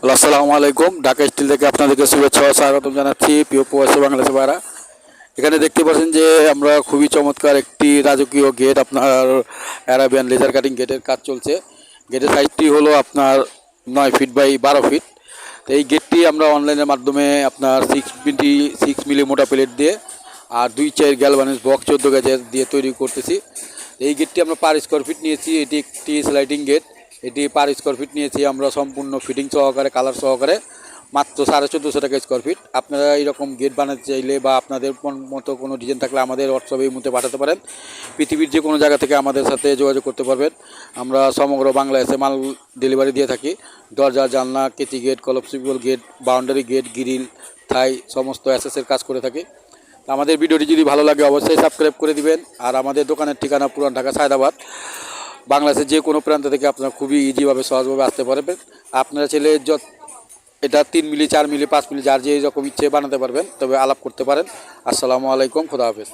আসসালামু আলাইকুম। ঢাকা স্টিল থেকে আপনাদেরকে শুভেচ্ছা ও স্বাগতম জানাচ্ছি প্রিয় প্রবাসী বাংলাদেশি ভাইরা। এখানে দেখতে পাচ্ছেন যে আমরা খুবই চমৎকার একটি রাজকীয় গেট, আপনার অ্যারাবিয়ান লেজার কাটিং গেটের কাজ চলছে। গেটের সাইজটি হলো আপনার 9 ফিট বাই 12 ফিট। তো এই গেটটি আমরা অনলাইনের মাধ্যমে আপনার 6 মিলি মোটা প্লেট দিয়ে আর 2 চার গ্যালভানিজ বক্স 14 গেজের দিয়ে তৈরি করতেছি। এই গেটটি আমরা পার স্কোয়ার ফিট নিয়েছি। এটি একটি স্লাইডিং গেট। এটি পার স্কোয়ার ফিট নিয়েছি আমরা সম্পূর্ণ ফিটিং সহকারে, কালার সহকারে মাত্র 1450 টাকা স্কোয়ার ফিট। আপনারা এইরকম গেট বানাতে চাইলে বা আপনাদের মতো কোনো ডিজাইন থাকলে আমাদের হোয়াটসঅ্যাপে এই মধ্যে পাঠাতে পারেন। পৃথিবীর যে কোনো জায়গা থেকে আমাদের সাথে যোগাযোগ করতে পারবেন। আমরা সমগ্র বাংলাদেশে মাল ডেলিভারি দিয়ে থাকি। দরজা, জানলা, কেচি gate, collapsible gate, boundary gate, grill, Thai সমস্ত অ্যাসেসের কাজ করে থাকি। আমাদের ভিডিওটি যদি ভালো লাগে অবশ্যই সাবস্ক্রাইব করে দিবেন। আর আমাদের দোকানের ঠিকানা পুরান ঢাকা সায়দাবাদ। বাংলাদেশের যে কোনো প্রান্ত থেকে আপনারা খুবই ইজিভাবে সহজভাবে আসতে পারবেন। আপনারা চাইলে এটা 3 মিলি, 4 মিলি, 5 মিলি যার যে রকম ইচ্ছে বানাতে পারবেন, তবে আলাপ করতে পারেন। আসসালামু আলাইকুম, খোদা হাফেজ।